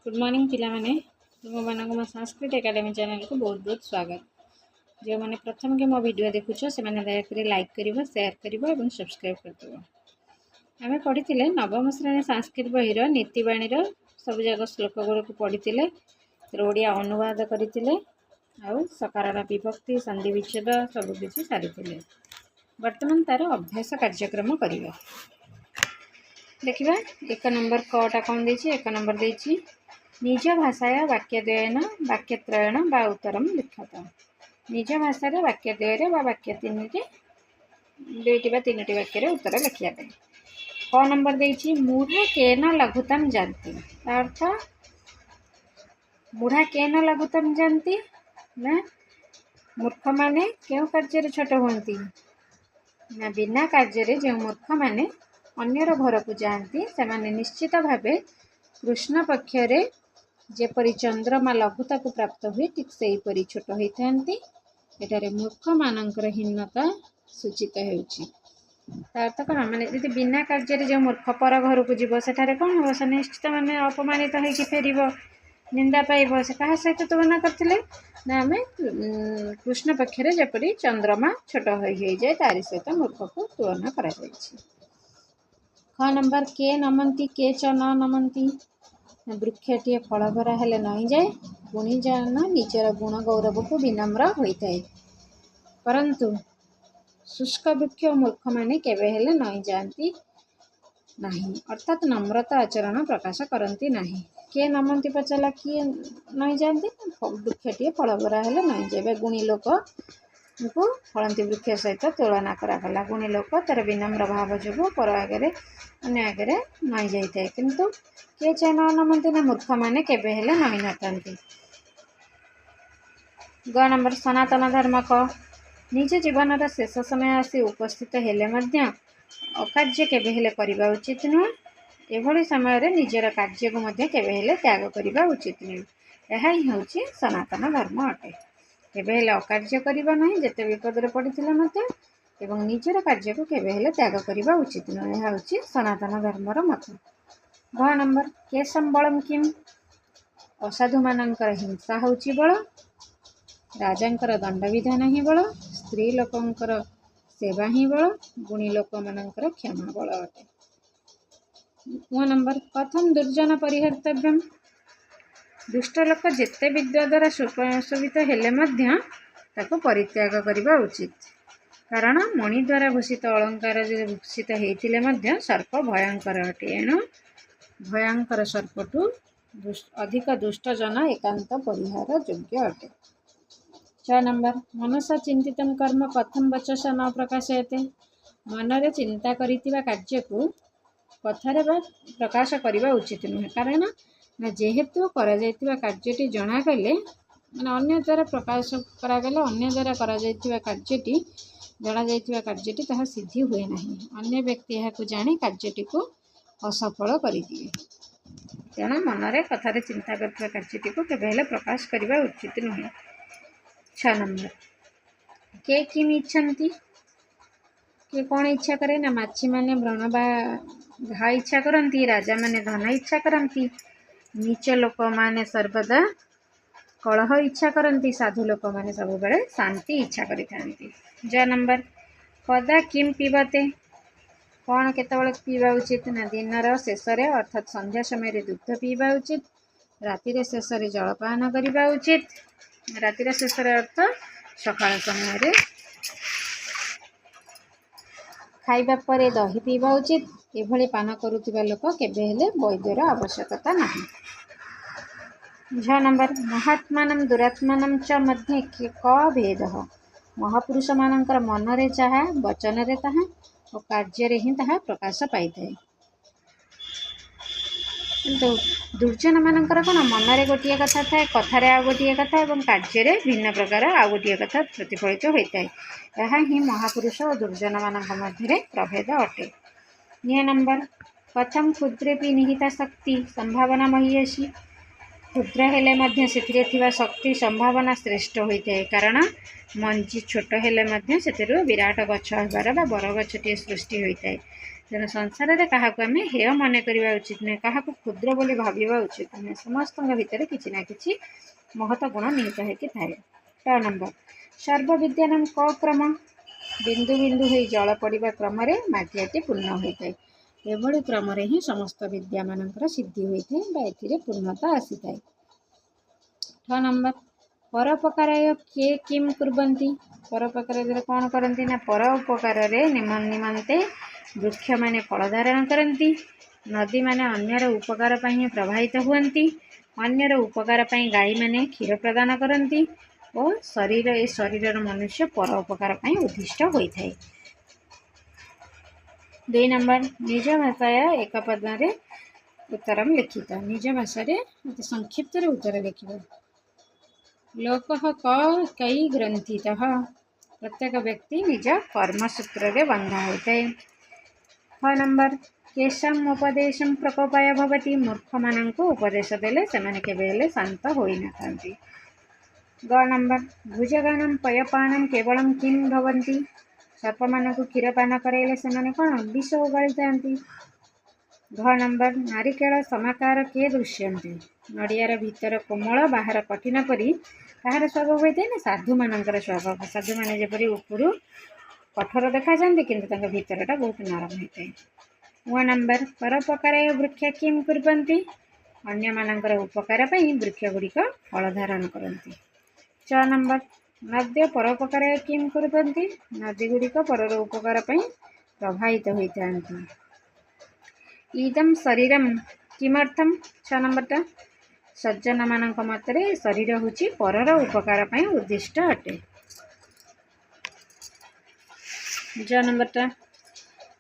Good morning पिला माने तुम मान मो संस्कृत एकेडमी चैनल को बहुत बहुत स्वागत। जो मैंने प्रथम के मो वीडियो देखुछ से मैंने दयाकोरी लाइक कर शेयर कर सब्सक्राइब कर आम पढ़ी नवम श्रेणी संस्कृत बहीर नीतिवाणी सब जाक श्लोक गुड़ को पढ़ी ओडिया अनुवाद करते सकारण विभक्ति संधि विच्छेद सबकि सारी वर्तमान तार अभ्यास कार्यक्रम करवा देखा। एक नंबर कटा कौन दे एक नंबर दे निज भाषाया वाक्यद्वयन वाक्यत्रयण बा उत्तरम लिखत। निज भाषा वाक्यद्वय वाक्य दुईटी बा तीन वाक्य उत्तर लिखा। क नंबर दे मूढ़ा केन लघुतम जानती अर्थ मूढ़ा केन लघुतम जानती ना मूर्ख माने क्यों कार्य छोट होती ना बिना कार्य जो मूर्ख माने अन्यर घर को जाती से निश्चित भाव कृष्ण पक्षरे जेपरी चंद्रमा लघुता को प्राप्त हुए ठीक से हीपरी छोट होता है। मूर्ख मानकर हीनता सूचित होर्थ कौन मैंने जी बिना कार्य जो मूर्ख पर घर को जीव सेठारे कौन हम से निश्चित माने अपमानित होकर फेर निंदा पाइब से क्या सहित तुलना करते ना आम कृष्ण पक्षरे जेपरी चंद्रमा छोट हो जाए तारी सहित मूर्ख को तुलना कर। ख नंबर के नमंती के च न नमंती वृक्षटीए फल भरा हेले नई जाए गुणी जान निजर गुण गौरव को विनम्र होता है परंतु शुष्क वृक्ष मूर्ख माने केवे हेले नई जाती नहीं अर्थात नम्रता आचरण प्रकाश करती नहीं। किए नमंती पचारा किए नई जाती वृक्षटीए फल भरा हेले नई जाए गुणी लोक को फलंती वृक्ष सहित तुलना करागला। गुणी लोक तार विनम्र भाव जो पर आगे अन्य आगे नई जाए किंतु किए चे न नमंती ना मूर्ख माने केवे हेले नई नथांती। ग नंबर सनातन धर्म क निज जीवन शेष समय आसी उपस्थित हेले मध्य अकार्य केवे हेले करिबा उचित नुह एभली समय निजर कार्य को मध्य केवे हेले त्याग करिबा उचित नुह। यह ही होची सनातन धर्म अटे। केवे हेले अकार्य करिबा नहीं जेते विपदरे पड़िथिले मध्य एवं निजर कार्य को केवे हेले त्याग करिबा उचित नुह। यह होची सनातन धर्मर मत। घ नंबर के संबलम किम असाधु मानकर हिंसा होची बल राजांकर दंड विधान ही बल स्त्री लोकंकर सेवा ही बल गुणी लोक मानकर क्षमा बल अटे। ग नंबर कथम दुर्जन परिहर्तव्यम दुष्ट लोक जेते विद्या द्वारा सुशोभित हेले मध्य ताको परित्याग करिबा उचित कारण मणि द्वारा भूषित अलंकार जो भूषित होते मध्य सर्प भयंकर अटे एणु भयंकर सर्पटू अधिक दुष्ट जन एकांत परिहार योग्य अटे। 6 नंबर मनसा चिंतित कर्म कथम वचसा न प्रकाशयते मनरे चिंता करितिबा कार्य को कथारे बा प्रकाश करिबा उचित नुहे कारण ना जेहेतु करा जायतिबा कार्यटी जणा गले माने अन्य द्वारा प्रकाश करा गले अन्य द्वारा करा जायतिबा कार्यटी जणा जायतिबा कार्यटी ताहा सिद्धि हुए नहीं अन्य व्यक्ति यह को जानी कार्यटी को असफल करिदिए तेणु मनरे कथारे चिंता करथिबा कार्यटी को केबे हेले प्रकाश करिबा उचित नुहे। 6 नंबर के किम इच्छन्ति के कौन इच्छा करे ना माछी माने व्रण बा घा इच्छा करती राजा माने धन इच्छा करती नीच लोक माने सर्वदा कलह इच्छा करती साधु लोक माने सब बेले शांति इच्छा करिथांती। 6 नंबर कदा किम पीबते कौन केतबेले पीवा उचित ना दिनर शेष अर्थात संध्या समय दुग्ध पीवा उचित रातिर शेष जलपान करवा उचित रातिर शेष अर्थ सकाळ समय खाइबा परे दही पीवा उचित एभली पान करुथिबा लोक केबे हेले वैद्यर आवश्यकता नहीं। 6 नंबर महात्मानं दुरात्मानं च मध्ये क भेद महापुरुष मानकर मनरे जहा वचन ताहा और कार्य ही ताहा प्रकाश पाई थाए किंतु दुर्जन मानकर कौन मनरे गोटे कथा थाए कथारे आ गोटे कथा और कार्य भिन्न प्रकार आ गोटे कथा प्रतिफलित होता है। यह ही महापुरुष और दुर्जन मानक मध्य प्रभेद अटे। 9 नंबर कथम क्षुद्रेपि निहिता शक्ति संभावना महीयसी क्षुद्र हेले मध्य सेथिरे थिबा शक्ति संभावना श्रेष्ठ होता है कारण मंजी छोट हेले मध्य सेथिरु विराट गछ होबार बा बर गछटी सृष्टि होता है तेणु संसार में क्या हेय मन करवा उचित नुहे, क्या क्षुद्र बोली भाविबा उचित नुहे। समस्त भितर किसी ना कि महत्व गुण निहित होती थाए। 6 नंबर सर्वविद्यानां क क्रम, बिंदु बिंदु हो जल पड़ा क्रम माटियाटी पूर्ण होता है। एभली क्रम ही समस्त विद्या मानकर सिद्धि होता है, पूर्णता आसी थाए। 6 नंबर परोपकाराय किए किम कुर्वन्ति, परोपकार कौन करती ना परोपकार निमंते वृक्ष माने फल धारण करती, नदी माने अन्यर उपकार पर प्रभावित हुअन्ति, अन्यर उपकार पर गाई माने क्षीर प्रदान करती और शरीर मनुष्य परोपकार पर उद्दिष्ट होता है। 2 नंबर निज भाषाया एक पदरे उत्तर लिखित, निज भाषा संक्षिप्त उत्तर लिखित। लोक कई ग्रंथितः, प्रत्येक व्यक्ति निज कर्मसूत्र रे बंधा होता है। 6 नंबर केशम उपदेशम प्रकोपाय भवति, मूर्ख मानंको उपदेश देले सेमाने केबे हेले शांत होई न थांती। 6 नंबर भुजगानम पयपानम केवलम किम भवन्ति, सर्प मानंको क्षीरपान कराइले सेमाने कौन विष उगाड़ी थांती। 6 नंबर नारिकेल समाकार किए दृश्यन्ते, नड़ियार भितर कोमल बाहर कठिन परी कहार स्वभाव होता है ना साधु मानकर स्वभाव, साधु माने जेपरी उपरू कठोर देखा जाती किंतु भितरटा बहुत नरम होता है। 9 नंबर परोपकार वृक्ष किम कुर्वन्ति, अन्य मानकर उपकार पर वृक्ष गुड़िक फल धारण करती। 6 नंबर नद्य परोपकार किम कुर्वन्ति, नदी गुड़िक परर उपकार पर प्रभावित होता है। इदम शरीरम किमर्थम, 6 नंबर सज्जन मानक मतरे शरीर होची परर उपकार पर उद्दिष्ट अटे। 6 नंबर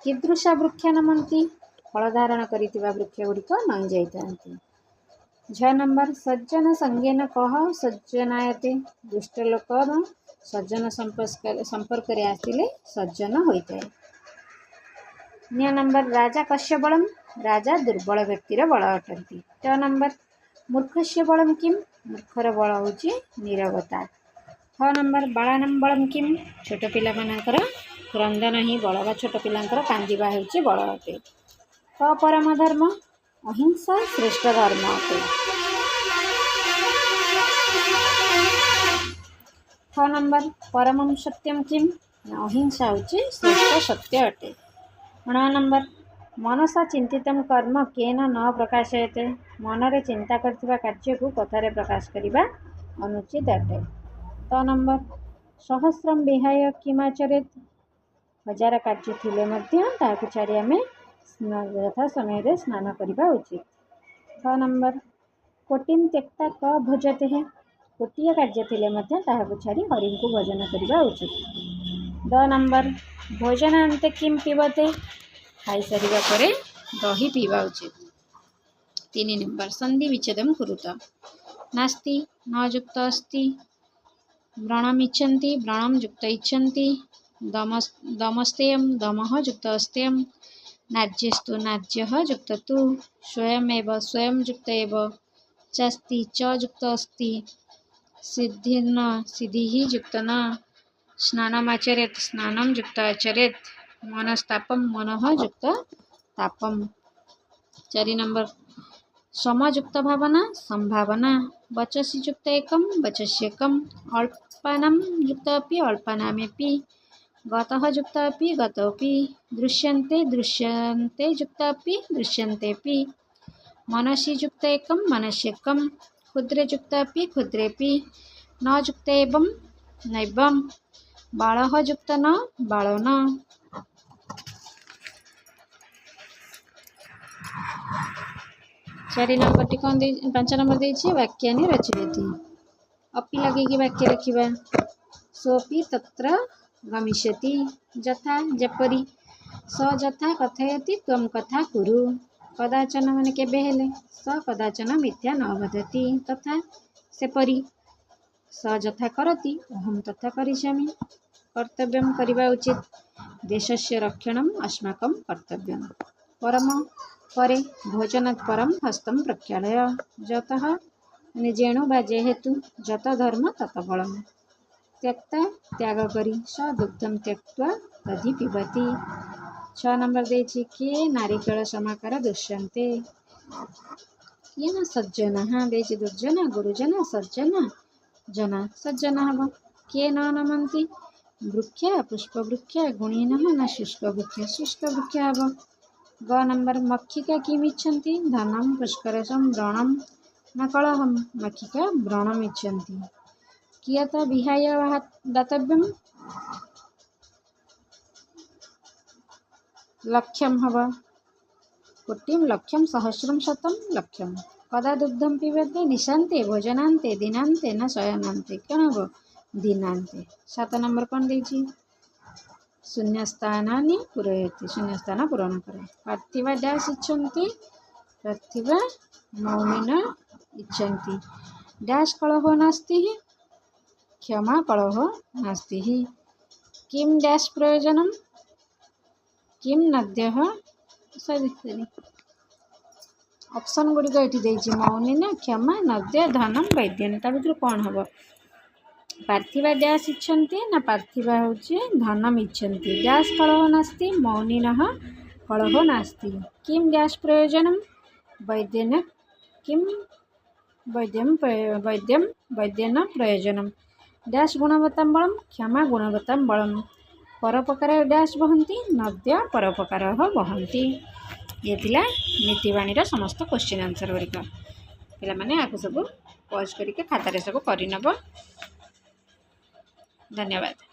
कीदृशा वृक्ष नमंती, फल धारण करितिबा वृक्ष गुड़िक नई जाइतांती। 6 नंबर सज्जन संज्ञान कह सज्जनायते, दुष्ट लोक सज्जन संपर्क रे आसिले सज्जन होता है। 9 नंबर राजा कस्य बलम, राजा दुर्बल व्यक्तिर बल अटंती। 6 नंबर मूर्खस्य बलम किम, मूर्खर बल होची नीरवता। 6 नंबर बालानाम बलम किम, छोट पिला मानकर क्रंदन ही बल बा छोट पिलांकर कांदिबा हेउची बल अटे। क परम धर्म, अहिंसा श्रेष्ठ धर्म अटे। 6 नंबर परमं सत्यम किम, अहिंसा होची श्रेष्ठ सत्य अटे। 9 नंबर मनसा चिंतितम कर्म केन न प्रकाशयते, मनरे चिंता करथिबा कार्य को कथारे प्रकाश करिबा अनुचित अटे। 6 नंबर सहस्रम विहाय किमाचरेत, 1000 कार्य थिले मध्य ताकु छाड़ी आमे यथा समय रे स्नान करिबा उचित। 6 नंबर कोटिम त्यक्ता क भजते है, कोटिया कार्य थिले मध्य ताकु छाड़ी हरि को भजन करिबा उचित। 10 नंबर भोजनान्ते किम पिबते, खाई सारिबा परे दही पीवा उचित। 3 नंबर संधि विच्छेदम कुरुत, नास्ति न युक्त अस्ति, व्रणम इच्छन्ति व्रणम युक्त इच्छन्ति, दमस्तेयम दमः युक्त अस्तेयम, नाज्यस्तु नाज्यः युक्त तु, स्वयमेव स्वयं युक्त एव, चास्ति च युक्त अस्ति, सिद्धिर्न सिद्धिः युक्त न, स्नानमाचरेत् स्नानं युक्त आचरेत्, मनस्तापम मनः युक्त तापम। 4 नंबर समयुक्त भावना संभावना, वचसी युक्त एकम वचस्येकम, अल्पानाम युक्त अपि अल्पानामेपि, गतः युक्त अपि गतोपि, दृश्यन्ते दृश्यन्ते युक्त अपि दृश्यन्तेपि, मनसि युक्त एकम मनस्येकम, क्षुद्रे युक्त अपि क्षुद्रेपि, न युक्त एवं नैवं, बालः युक्त न बालो न। 4 नंबर टी कौन 5 नंबर देछि वाक्यानि रचयति, अपि लगे वाक्य लिखिबा। सोपि तत्र गमिष्यति, यथा जेपरि, स यथा कथयति त्वं कथा कुरु, कदाचन माने केबे हेले, स कदाचन मिथ्या न वदति, तथा सेपरि, स यथा करति अहं तथा करिष्यामि, कर्तव्यं करिबा उचित, देशस्य रक्षणम् अस्माकं कर्तव्यं, परम परे भोजनात् परम हस्तं प्रक्षालय, जतः जेणु बा जेहेतु, जत धर्म तत बलम, त्यक्ता त्याग करी स दुग्धम त्यक्त्वा दधि पिबति, 6 नंबर देछि किए नारिकेल समाकार दुष्यन्ते किए ना सज्जन हाँ देछि दुर्जन गुरुजन सज्जन जना सज्जन हब किए न नमन्ति वृक्ष पुष्पवृक्ष गुणीन न शुष्क वृक्ष हब ग नंबर मक्षिका किमिच्छन्ति धनं पुष्करसं व्रणं न कलहं मक्षिका व्रणम् इच्छन्ति कियत विहाय दातव्यं लक्ष्यं हव कोटिं लक्ष्यं सहस्रं शतं लक्ष्यं कदा दुग्धं पिबते निशान्ते भोजनान्ते दिनान्ते न शयनान्ते कौन हब दिनान्ते 7 नंबर कौन देछि शून्यस्थानानि पूरयति शून्यस्थान पूरण करे पार्थिवा डैश इच्छन्ति पार्थिवा मौनिन इच्छन्ति डैश कलहो नास्ति क्षमा कलहो नास्ति किं डैश प्रयोजनं किं नद्यः सरी ऑप्शन गुड़िक ये देछि मौनिन क्षमा नद्य धनम वैद्यन ता भीतर कौन हम पार्थिवा डैश इच्छन्ति ना पार्थिवा होछि धनम इच्छन्ति डैश कलहो नास्ति मौनिनः कलहो नास्ति किं डैश प्रयोजनं वैद्यन किं वैद्यन प्रयोजनं डैश गुणवत्तां बलं क्षमा गुणवत्तां बलं परोपकार डैश बहन्ति नद्य परोपकार बहन्ति ये थिला नीतिवाणी समस्त क्वेश्चन आंसर गुड़िक पे आपको सब पॉज करके खातार सब करनब धन्यवाद।